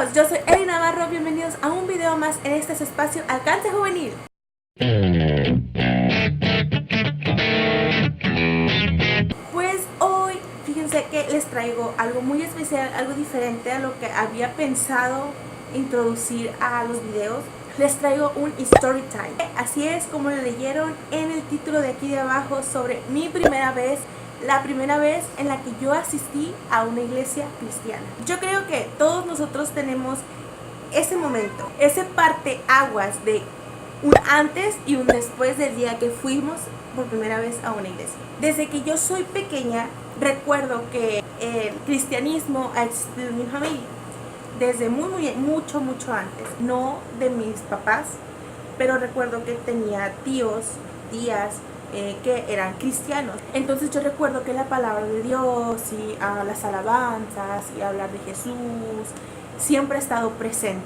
amigos, yo soy Eli Navarro, bienvenidos a un video más en este su espacio Alcance Juvenil. Pues hoy, fíjense que les traigo algo muy especial, algo diferente a lo que había pensado introducir a los videos. Les traigo un story time. Así es como lo leyeron en el título de aquí de abajo sobre mi primera vez. La primera vez en la que yo asistí a una iglesia cristiana. Yo creo que todos nosotros tenemos ese momento, ese parteaguas de un antes y un después del día que fuimos por primera vez a una iglesia. Desde que yo soy pequeña, recuerdo que el cristianismo ha existido en mi familia. Desde mucho antes, no de mis papás, pero recuerdo que tenía tíos, tías, que eran cristianos. Entonces yo recuerdo que la palabra de Dios y las alabanzas y hablar de Jesús siempre ha estado presente.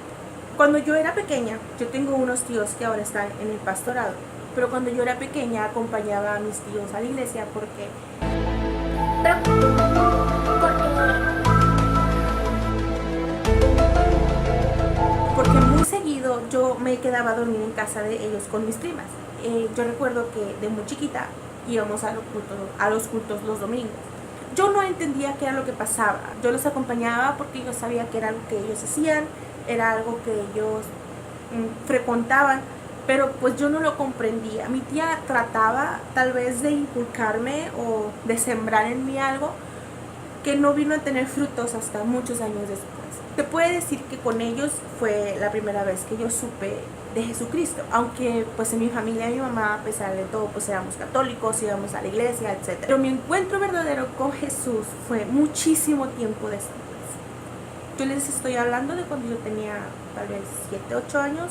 Cuando yo era pequeña, yo tengo unos tíos que ahora están en el pastorado, pero cuando yo era pequeña acompañaba a mis tíos a la iglesia porque muy seguido yo me quedaba a dormir en casa de ellos con mis primas. Yo recuerdo que de muy chiquita íbamos a los cultos los domingos. Yo no entendía qué era lo que pasaba. Yo los acompañaba porque yo sabía que era algo que ellos hacían, era algo que ellos frecuentaban, pero pues yo no lo comprendía. Mi tía trataba tal vez de inculcarme o de sembrar en mí algo que no vino a tener frutos hasta muchos años después. Te puedo decir que con ellos fue la primera vez que yo supe de Jesucristo, aunque pues en mi familia, mi mamá, a pesar de todo, pues éramos católicos, íbamos a la iglesia, etc. Pero mi encuentro verdadero con Jesús fue muchísimo tiempo después. Yo les estoy hablando de cuando yo tenía tal vez 7, 8 años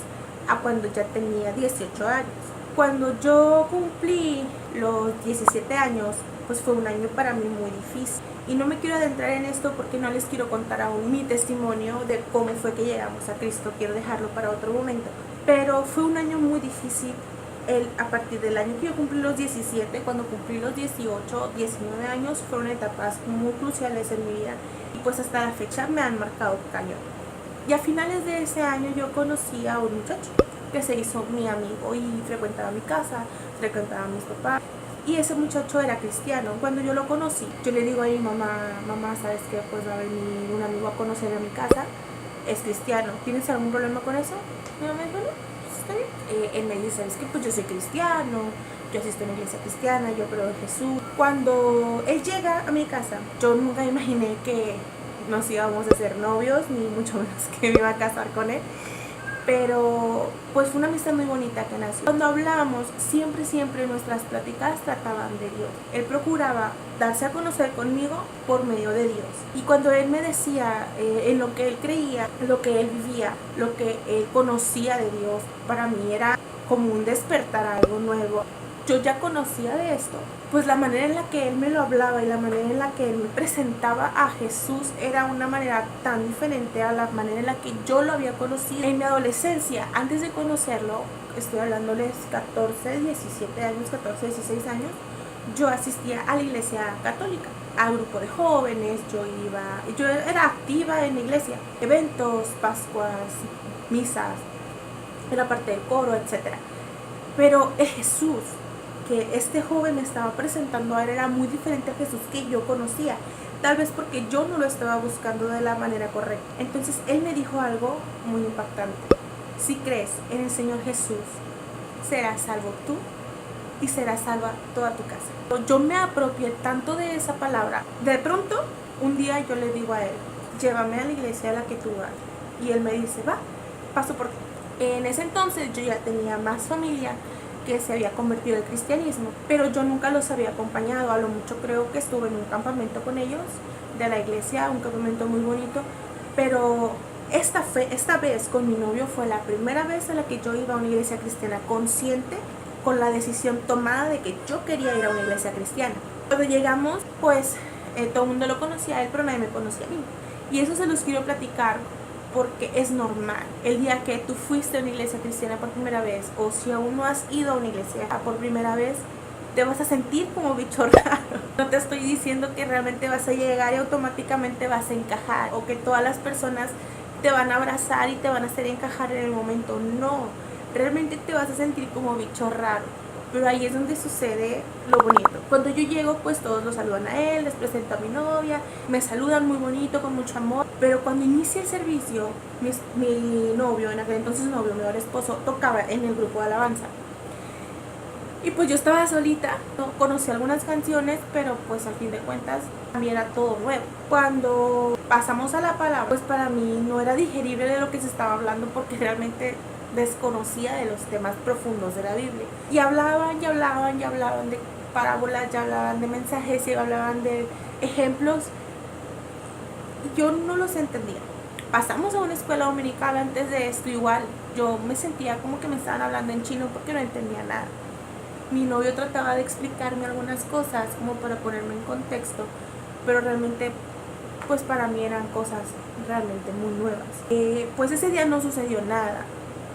a cuando ya tenía 18 años. Cuando yo cumplí los 17 años, pues fue un año para mí muy difícil. Y no me quiero adentrar en esto porque no les quiero contar aún mi testimonio de cómo fue que llegamos a Cristo. Quiero dejarlo para otro momento. Pero fue un año muy difícil. A partir del año que yo cumplí los 17, cuando cumplí los 18, 19 años, fueron etapas muy cruciales en mi vida. Y pues hasta la fecha me han marcado cañón. Y a finales de ese año yo conocí a un muchacho que se hizo mi amigo y frecuentaba mi casa, frecuentaba a mis papás. Y ese muchacho era cristiano. Cuando yo lo conocí, yo le digo a mi mamá, ¿sabes qué? Pues va a venir un amigo a conocer a mi casa, es cristiano, ¿tienes algún problema con eso? Mi mamá dijo, no, pues está bien. Él me dice, ¿sabes qué? Pues yo soy cristiano, yo asisto a una iglesia cristiana, yo creo en Jesús. Cuando él llega a mi casa, yo nunca imaginé que nos íbamos a ser novios, ni mucho menos que me iba a casar con él. Pero pues fue una amistad muy bonita que nació. Cuando hablábamos, siempre nuestras pláticas trataban de Dios. Él procuraba darse a conocer conmigo por medio de Dios. Y cuando él me decía en lo que él creía, lo que él vivía, lo que él conocía de Dios, para mí era como un despertar a algo nuevo. Yo ya conocía de esto, pues la manera en la que él me lo hablaba y la manera en la que él me presentaba a Jesús era una manera tan diferente a la manera en la que yo lo había conocido en mi adolescencia. Antes de conocerlo, estoy hablándoles 14, 17 años, 14, 16 años, yo asistía a la iglesia católica, a grupo de jóvenes, yo era activa en la iglesia, eventos, pascuas, misas, era parte del coro, etc. Pero Jesús que este joven me estaba presentando a él era muy diferente a Jesús que yo conocía, tal vez porque yo no lo estaba buscando de la manera correcta. Entonces él me dijo algo muy impactante: si crees en el Señor Jesús, serás salvo tú y será salva toda tu casa. Yo me apropié tanto de esa palabra. De pronto, un día yo le digo a él, llévame a la iglesia a la que tú vas. Y él me dice, va, paso por ti. En ese entonces yo ya tenía más familia que se había convertido al cristianismo, pero yo nunca los había acompañado. A lo mucho creo que estuve en un campamento con ellos de la iglesia, un campamento muy bonito, pero esta vez con mi novio fue la primera vez en la que yo iba a una iglesia cristiana consciente, con la decisión tomada de que yo quería ir a una iglesia cristiana. Cuando llegamos, pues todo el mundo lo conocía a él, pero nadie me conocía a mí. Y eso se los quiero platicar porque es normal. El día que tú fuiste a una iglesia cristiana por primera vez, o si aún no has ido a una iglesia por primera vez, te vas a sentir como bicho raro. No te estoy diciendo que realmente vas a llegar y automáticamente vas a encajar, o que todas las personas te van a abrazar y te van a hacer encajar en el momento. No, realmente te vas a sentir como bicho raro. Pero ahí es donde sucede lo bonito. Cuando yo llego, pues todos lo saludan a él, les presento a mi novia, me saludan muy bonito, con mucho amor. Pero cuando inicia el servicio, mi novio, en aquel entonces novio, mi ahora esposo, tocaba en el grupo de alabanza. Y pues yo estaba solita, no conocí algunas canciones, pero pues al fin de cuentas también era todo nuevo. Cuando pasamos a la palabra, pues para mí no era digerible de lo que se estaba hablando, porque realmente desconocía de los temas profundos de la Biblia. Y hablaban de parábolas, ya hablaban de mensajes, y hablaban de ejemplos. Y yo no los entendía. Pasamos a una escuela dominical antes de esto, igual. Yo me sentía como que me estaban hablando en chino porque no entendía nada. Mi novio trataba de explicarme algunas cosas como para ponerme en contexto, pero realmente pues para mí eran cosas realmente muy nuevas. Pues ese día no sucedió nada.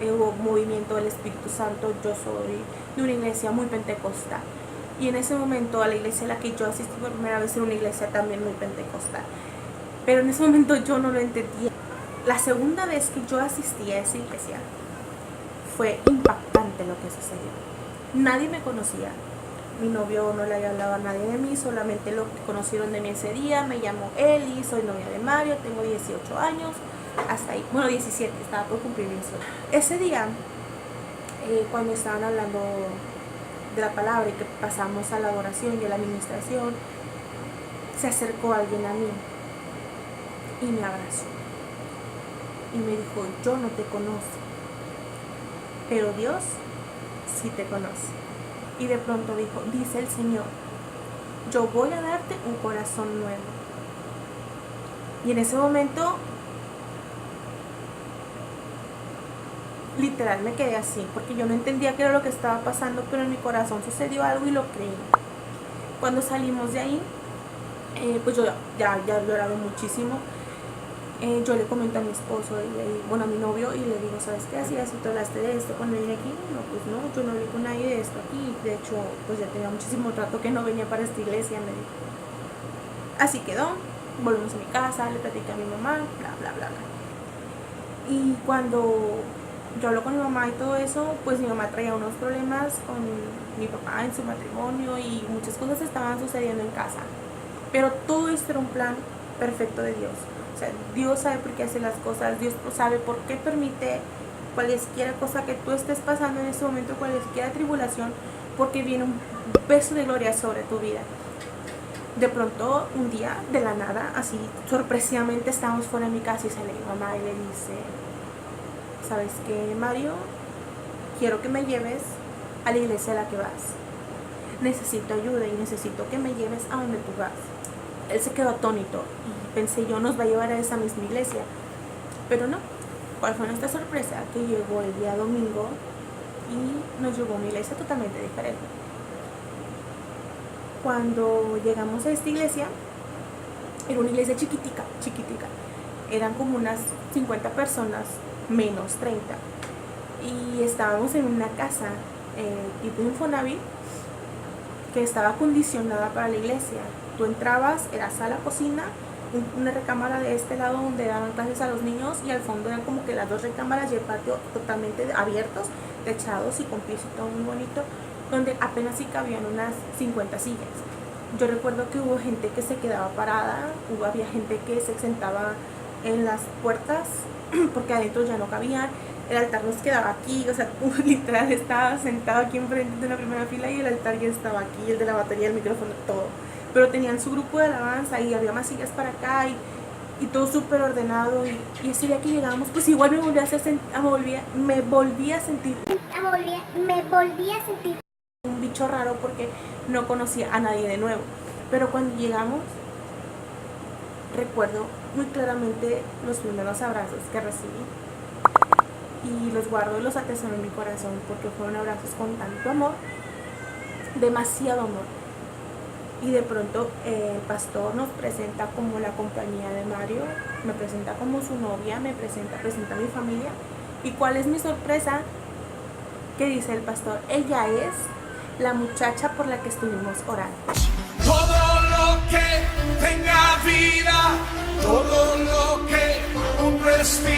Hubo movimiento del Espíritu Santo. Yo soy de una iglesia muy pentecostal, y en ese momento a la iglesia a la que yo asistí por primera vez era una iglesia también muy pentecostal, pero en ese momento yo no lo entendía. La segunda vez que yo asistí a esa iglesia fue impactante lo que sucedió. Nadie me conocía, mi novio no le había hablado a nadie de mí, solamente lo que conocieron de mí ese día. Me llamo Eli, soy novia de Mario, tengo 18 años, hasta ahí, bueno 17, estaba por cumplir 18. Ese día, cuando estaban hablando de la palabra y que pasamos a la adoración y a la administración, se acercó alguien a mí y me abrazó y me dijo: yo no te conozco, pero Dios sí te conoce. Y de pronto dijo: dice el Señor, yo voy a darte un corazón nuevo. Y en ese momento literal me quedé así, porque yo no entendía qué era lo que estaba pasando, pero en mi corazón sucedió algo y lo creí. Cuando salimos de ahí, pues yo ya lloraba muchísimo. Yo le comento a mi esposo, bueno, a mi novio, y le digo: ¿sabes qué? Así tú hablaste de esto cuando vine aquí. No, pues no, yo no hablé con nadie de esto aquí. De hecho, pues ya tenía muchísimo rato que no venía para esta iglesia, me dijo. Así quedó, volvimos a mi casa, le platiqué a mi mamá, bla, bla, bla, bla. Y cuando yo hablo con mi mamá y todo eso, pues mi mamá traía unos problemas con mi papá en su matrimonio, y muchas cosas estaban sucediendo en casa. Pero todo esto era un plan perfecto de Dios. O sea, Dios sabe por qué hace las cosas, Dios sabe por qué permite cualesquiera cosa que tú estés pasando en este momento, cualesquiera tribulación, porque viene un peso de gloria sobre tu vida. De pronto, un día, de la nada, así sorpresivamente estábamos fuera de mi casa y sale mi mamá y le dice: ¿sabes qué, Mario? Quiero que me lleves a la iglesia a la que vas. Necesito ayuda y necesito que me lleves a donde tú vas. Él se quedó atónito y pensé yo: nos va a llevar a esa misma iglesia. Pero no. ¿Cuál fue nuestra sorpresa? Que llegó el día domingo y nos llevó a una iglesia totalmente diferente. Cuando llegamos a esta iglesia, era una iglesia chiquitica. Eran como unas 50 personas, menos 30. Y estábamos en una casa tipo Infonavit, que estaba acondicionada para la iglesia. Tú entrabas, era sala, cocina, una recámara de este lado donde daban clases a los niños, y al fondo eran como que las dos recámaras y el patio totalmente abiertos, techados y con piso y todo muy bonito, donde apenas sí cabían unas 50 sillas. Yo recuerdo que hubo gente que se quedaba parada, había gente que se sentaba en las puertas porque adentro ya no cabían. El altar nos quedaba aquí, o sea, literal estaba sentado aquí enfrente de la primera fila y el altar ya estaba aquí, el de la batería, el micrófono, todo. Pero tenían su grupo de alabanza y había más sillas para acá y todo súper ordenado. Y ese día que llegamos, pues igual me volví a sentir un bicho raro, porque no conocía a nadie de nuevo. Pero cuando llegamos, recuerdo muy claramente los primeros abrazos que recibí, y los guardo y los atesoro en mi corazón, porque fueron abrazos con tanto amor, demasiado amor. Y de pronto el pastor nos presenta como la compañía de Mario, me presenta como su novia, presenta a mi familia. ¿Y cuál es mi sorpresa? Que dice el pastor: ella es la muchacha por la que estuvimos orando. Todo lo que tenga vida, todo lo que un respiro